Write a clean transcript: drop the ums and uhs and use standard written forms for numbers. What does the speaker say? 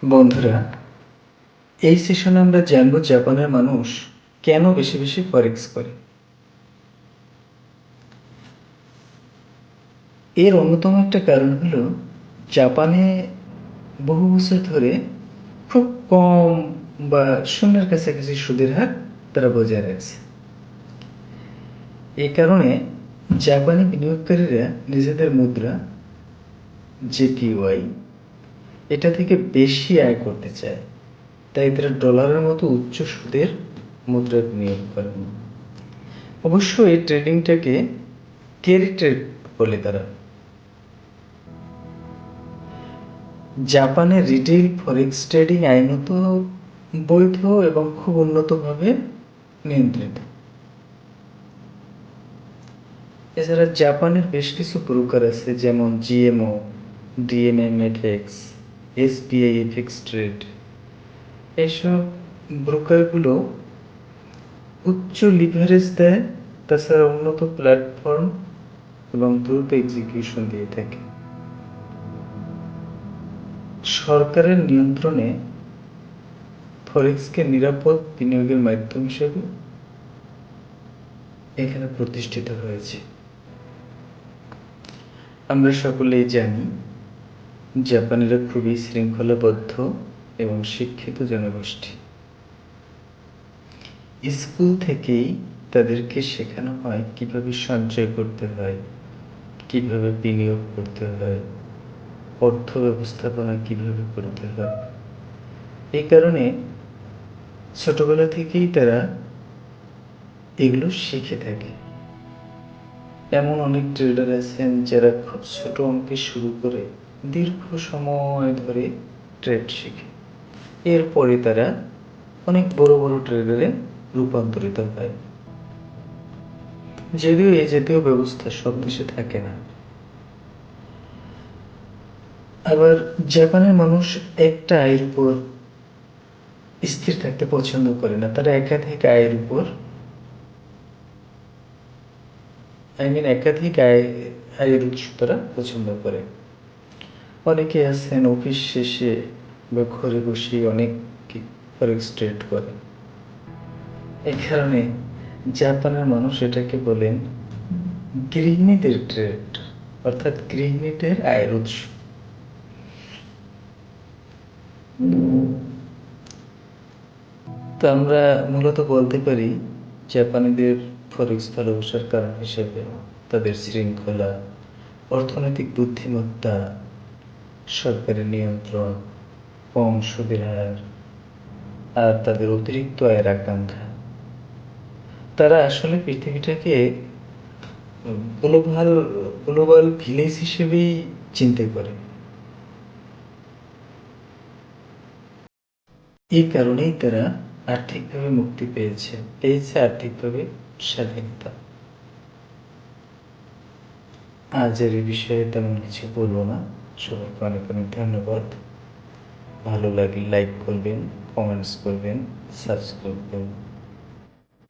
বন্ধুরা, এই সেশনে আমরা জানব জাপানের মানুষ কেন বেশি বেশি ফরেক্স করে। এর অন্যতম একটা কারণ হলো জাপানে বহু বছর ধরে খুব কম বা শূন্যের কাছাকাছি সুদের হার তারা বজায় রাখছে। এই কারণে জাপানি বিনিয়োগকারীরা নিজেদের মুদ্রা জেপিওয়াই এটা থেকে বেশি আয় করতে চায়, তাই তারা ডলারের মতো উচ্চ সুদের মুদ্রা বিনিয়োগ করেন। অবশ্য এই ট্রেডিংটাকে ক্যারি ট্রেড বলে তারা। জাপানের রিটেইল ফরেক্স ট্রেডিং আইনত বৈধ এবং খুব উন্নতভাবে নিয়ন্ত্রিত। এছাড়া জাপানের বেশ কিছু ব্রোকার আছে, যেমন GMO, DMM FX, SBI FX trade. এইসব ব্রোকারগুলো উচ্চ লিভারেজ দেয়, তাছাড়া উন্নত প্ল্যাটফর্ম এবং দ্রুত এক্সিকিউশন দিয়ে থাকে। সরকারের নিয়ন্ত্রণে ফরেক্সকে নিরাপদ বিনিয়োগের মাধ্যম হিসেবে এখানে প্রতিষ্ঠিত হয়েছে। আমরা সকলেই জানি জাপানিরা খুবই শৃঙ্খলাবদ্ধ এবং শিক্ষিত জনগোষ্ঠী। স্কুল থেকেই তাদেরকে শেখানো হয় কিভাবে সঞ্চয় করতে হয়, কিভাবে বিনিয়োগ করতে হয়, অর্থ ব্যবস্থাপনা কিভাবে করতে হয়। এই কারণে ছোটবেলা থেকেই তারা এগুলো শিখে থাকে। এমন অনেক ট্রেডার আছেন যারা খুব ছোট অঙ্কে শুরু করে দীর্ঘ সময় ধরে ট্রেড শিখে, এরপরে তারা অনেক বড় বড় ট্রেডারে রূপান্তরিত হয়। যদিও এই জাতীয় ব্যবস্থা সব দেশে থাকে না। আবার জাপানের মানুষ একটা আয়ের উপর স্থির থাকতে পছন্দ করে না, তারা একাধিক আয়ের উপর একাধিক আয়ের উৎস তারা পছন্দ করে। অনেকে আছেন অফিস শেষে বা ঘরে বসে অনেক ফরেক্স ট্রেড করে। এই কারণে জাপানের মানুষ এটাকে বলেন গৃহিণীদের ট্রেড, অর্থাৎ গৃহিণীদের আয়ের উৎস। তো আমরা মূলত বলতে পারি জাপানিদের ফরেক্স ভালোবাসার কারণ হিসেবে তাদের শৃঙ্খলা, অর্থনৈতিক বুদ্ধিমত্তা, সরকারের নিয়ন্ত্রণ, কম সুদের হার আর তাদের অতিরিক্ত আয়ের আকাঙ্ক্ষা। তারা আসলে পৃথিবীটাকে গ্লোবাল গ্লোবাল ভিলেজ হিসেবেই চিন্তা করে। এই কারণেই তারা আর্থিকভাবে মুক্তি পেয়েছে আর্থিকভাবে স্বাধীনতা। আজ আর এই বিষয়ে তেমন কিছু বলবো না। সবাইকে অনেক অনেক ধন্যবাদ। ভালো লাগলে লাইক করবেন, কমেন্টস করবেন, সাবস্ক্রাইব করবেন।